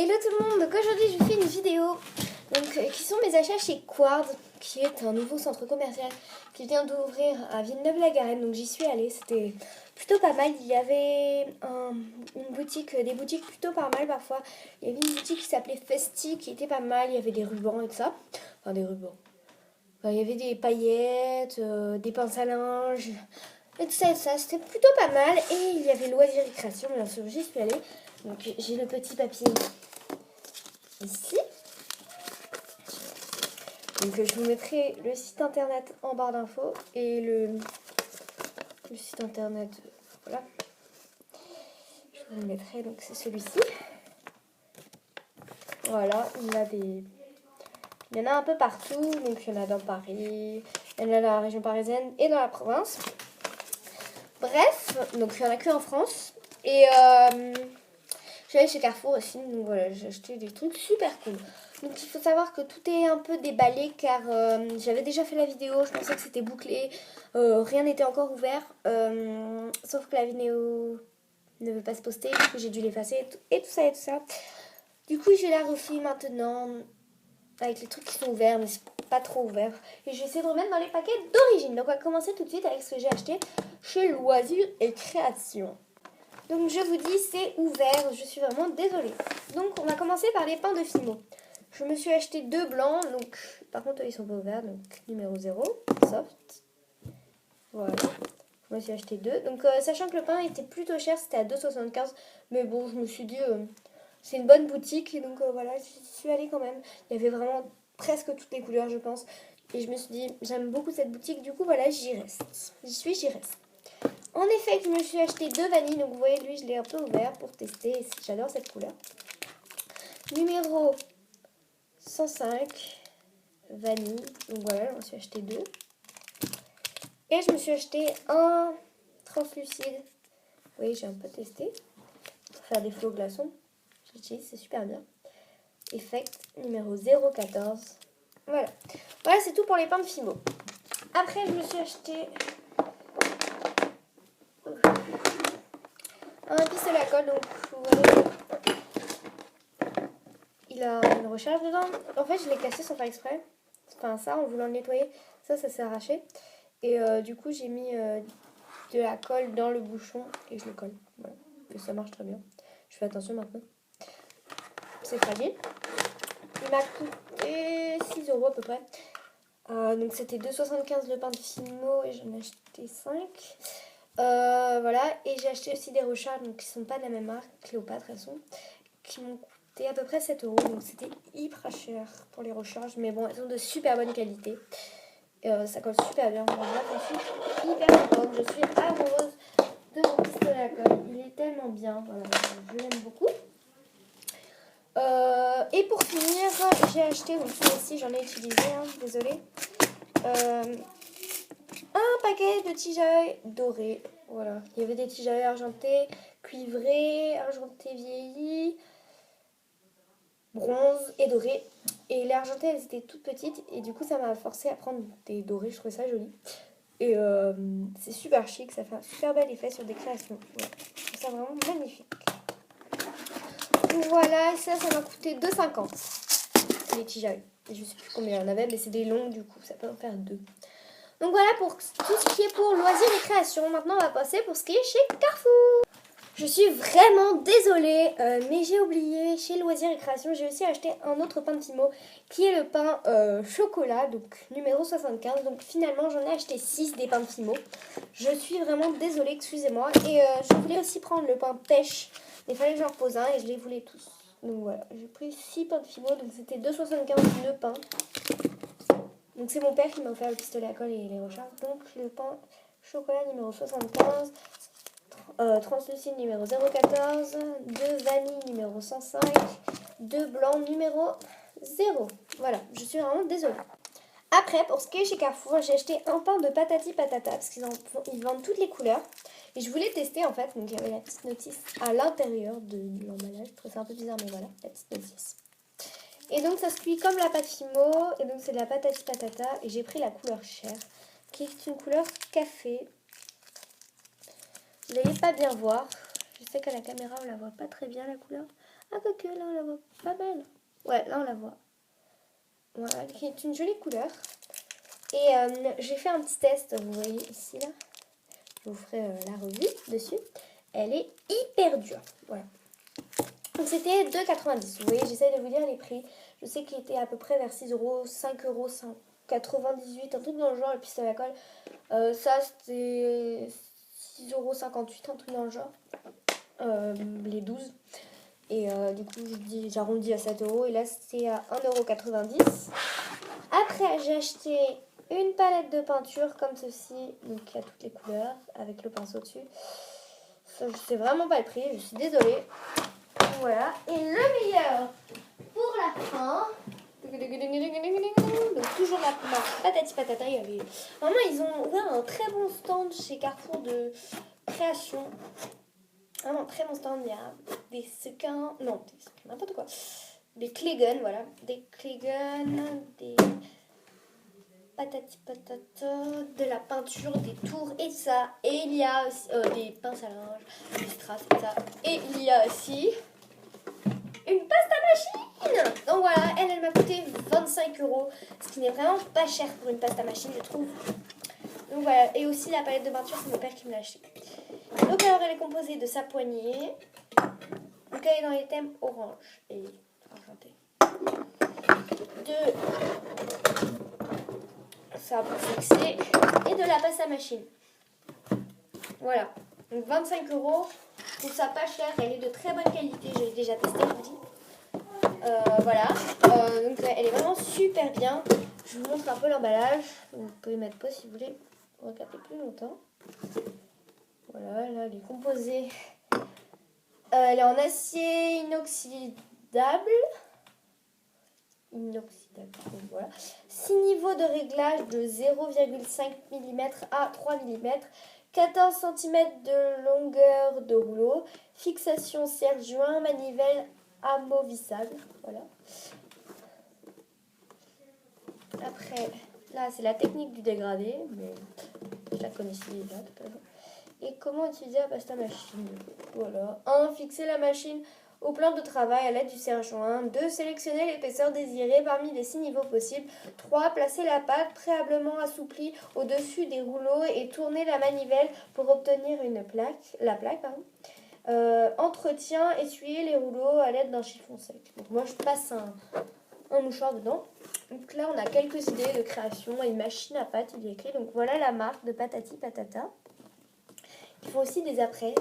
Hello tout le monde, donc aujourd'hui je fais une vidéo qui sont mes achats chez Quard, qui est un nouveau centre commercial qui vient d'ouvrir à Villeneuve-la-Garenne. Donc j'y suis allée, c'était plutôt pas mal. Il y avait une boutique, des boutiques plutôt pas mal parfois. Il y avait une boutique qui s'appelait Festi qui était pas mal, il y avait des rubans et tout ça. Enfin des rubans. Enfin, il y avait des paillettes, des pinces à linge et tout ça, c'était plutôt pas mal. Et il y avait loisirs et création, bien sûr j'y suis allée. Donc j'ai le petit papier ici. Donc je vous mettrai le site internet en barre d'infos et le site internet, voilà. Je vous le mettrai, donc c'est celui-ci. Voilà, il y en a un peu partout, donc il y en a dans Paris, il y en a dans la région parisienne et dans la province. Bref, donc il y en a que en France. Et je suis allée chez Carrefour aussi, donc voilà, j'ai acheté des trucs super cool. Donc il faut savoir que tout est un peu déballé car j'avais déjà fait la vidéo, je pensais que c'était bouclé, rien n'était encore ouvert, sauf que la vidéo ne veut pas se poster, du coup j'ai dû l'effacer et tout ça et tout ça. Du coup je la refais maintenant avec les trucs qui sont ouverts, mais c'est pas trop ouvert. Et je vais essayer de remettre dans les paquets d'origine. Donc on va commencer tout de suite avec ce que j'ai acheté chez Loisirs et Création. Donc je vous dis, c'est ouvert, je suis vraiment désolée. Donc on va commencer par les pains de Fimo. Je me suis acheté 2 blancs, donc par contre ils sont pas ouverts, donc numéro 0, soft. Voilà, je me suis acheté 2. Donc sachant que le pain était plutôt cher, c'était à 2,75. Mais bon, je me suis dit, c'est une bonne boutique, et donc voilà, j'y suis allée quand même. Il y avait vraiment presque toutes les couleurs, je pense. Et je me suis dit, j'aime beaucoup cette boutique, du coup voilà, j'y reste. J'y reste. En effet, je me suis acheté 2 vanilles, donc vous voyez, lui, je l'ai un peu ouvert pour tester, et j'adore cette couleur. Numéro 105, vanille, donc voilà, je me suis acheté 2. Et je me suis acheté un translucide. Vous voyez, j'ai un peu testé, pour faire des flots glaçons. J'utilise, c'est super bien. Effect numéro 014. Voilà, voilà, c'est tout pour les pains de Fimo. Après, je me suis acheté un pistolet à colle, donc vous voyez, il a une recharge dedans. En fait, je l'ai cassé sans faire exprès. Enfin, ça, en voulant le nettoyer, ça s'est arraché. Et du coup, j'ai mis de la colle dans le bouchon et je le colle. Voilà. Et ça marche très bien. Je fais attention maintenant. C'est fragile. Il m'a coûté 6 € à peu près. Donc c'était 2,75 le pain de Fimo et j'en ai acheté 5. Voilà, et j'ai acheté aussi des recharges donc qui sont pas de la même marque, Cléopâtre elles sont, qui m'ont coûté à peu près 7 €. Donc c'était hyper cher pour les recharges, mais bon, elles sont de super bonne qualité. Ça colle super bien. Moi, je suis hyper contente, je suis amoureuse de mon pistolet à colle. Il est tellement bien, voilà, je l'aime beaucoup. Et pour finir, j'ai acheté, donc celui-ci j'en ai utilisé, hein, désolée. Un paquet de tiges dorées. Voilà, il y avait des tiges argentées, cuivrées, argentées vieillies, bronze et dorées. Et les argentées, elles étaient toutes petites et du coup ça m'a forcé à prendre des dorées, je trouvais ça joli. Et c'est super chic, ça fait un super bel effet sur des créations. Voilà. Je trouve ça vraiment magnifique. Donc voilà, ça m'a coûté 2,50 les tiges. Je sais plus combien il y en avait, mais c'est des longues du coup, ça peut en faire 2. Donc voilà pour tout ce qui est pour loisirs et création. Maintenant, on va passer pour ce qui est chez Carrefour. Je suis vraiment désolée, mais j'ai oublié, chez Loisirs et Création, j'ai aussi acheté un autre pain de Fimo, qui est le pain chocolat, donc numéro 75. Donc finalement, j'en ai acheté 6 des pains de Fimo. Je suis vraiment désolée, excusez-moi. Et je voulais aussi prendre le pain pêche, mais il fallait que j'en repose un et je les voulais tous. Donc voilà, j'ai pris 6 pains de Fimo, donc c'était 2,75 le pain. Donc c'est mon père qui m'a offert le pistolet à colle et les recharges. Donc le pain chocolat numéro 75, translucide numéro 014, 2 vanille numéro 105, 2 blanc numéro 0. Voilà, je suis vraiment désolée. Après, pour ce qui est chez Carrefour, j'ai acheté un pain de patati patata parce qu'ils vendent toutes les couleurs. Et je voulais tester en fait, donc il y avait la petite notice à l'intérieur de l'emballage. Je trouve ça un peu bizarre, mais voilà, la petite notice. Et donc ça se cuit comme la pâte Fimo, et donc c'est de la patati patata, et j'ai pris la couleur chair, qui est une couleur café. Vous n'allez pas bien voir, je sais qu'à la caméra on la voit pas très bien la couleur. Ah, que là, on la voit pas mal. Ouais, là, on la voit. Voilà, qui est une jolie couleur. Et j'ai fait un petit test, vous voyez ici, là. Je vous ferai la revue dessus. Elle est hyper dure. Voilà. Donc c'était 2,90 €. Vous voyez, j'essaie de vous dire les prix. Je sais qu'il était à peu près vers 6 €, 5 €, 98, un truc dans le genre, le pistolet à colle. Ça, c'était 6,58 €, un truc dans le genre. Les 12. Et du coup, j'arrondis à 7 €. Et là, c'était à 1,90 €. Après, j'ai acheté une palette de peinture comme ceci. Donc, il y a toutes les couleurs avec le pinceau dessus. Ça, je sais vraiment pas le prix. Je suis désolée. Voilà. Et le meilleur pour la fin. Donc, toujours la marque Patati Patata. Vraiment, ils ont ouvert un très bon stand chez Carrefour de création. Vraiment, très bon stand. Il y a des sequins. Non, n'importe quoi. Des Claygun, voilà. Des Claygun, des patati patata, de la peinture, des tours et ça. Et il y a aussi des pinces à linge, des strass et ça. Et il y a aussi une pasta machine. Donc voilà, elle m'a coûté 25 €, ce qui n'est vraiment pas cher pour une pasta machine, je trouve. Donc voilà, et aussi la palette de peinture, c'est mon père qui me l'a acheté. Donc alors, elle est composée de sa poignée. Donc elle est dans les thèmes orange et argenté. De ça pour fixer et de la pasta machine. Voilà, donc 25 €. Je trouve ça pas cher, elle est de très bonne qualité, j'ai déjà testé, je vous dis. Voilà, donc elle est vraiment super bien. Je vous montre un peu l'emballage. Vous pouvez mettre pause si vous voulez regarder plus longtemps. Voilà, là elle est composée. Elle est en acier inoxydable. Donc voilà. 6 niveaux de réglage de 0,5 mm à 3 mm. 14 cm de longueur de rouleau. Fixation serre-joint, manivelle amovissable. Voilà. Après, là c'est la technique du dégradé, mais je la connaissais déjà. Et comment utiliser la pasta machine. Voilà. 1. Fixer la machine au plan de travail à l'aide du serre-joint. 2. Sélectionner l'épaisseur désirée parmi les 6 niveaux possibles. 3. Placer la pâte préalablement assouplie au-dessus des rouleaux et tourner la manivelle pour obtenir la plaque. Entretien, essuyer les rouleaux à l'aide d'un chiffon sec. Donc moi je passe un mouchoir dedans. Donc là on a quelques idées de création et une machine à pâte, il y a écrit. Donc voilà la marque de Patati Patata. Ils font aussi des après,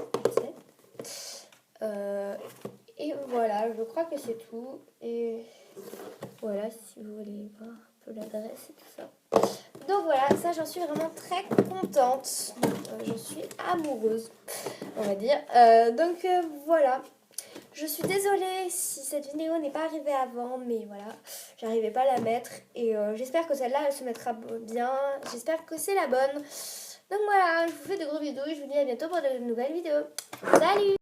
et voilà, je crois que c'est tout. Et voilà, si vous voulez voir un peu l'adresse et tout ça. Donc voilà, ça j'en suis vraiment très contente. J'en suis amoureuse, on va dire. Donc voilà. Je suis désolée si cette vidéo n'est pas arrivée avant, mais voilà, j'arrivais pas à la mettre. Et j'espère que celle-là, elle se mettra bien. J'espère que c'est la bonne. Donc voilà, je vous fais de gros bisous et je vous dis à bientôt pour de nouvelles vidéos. Salut!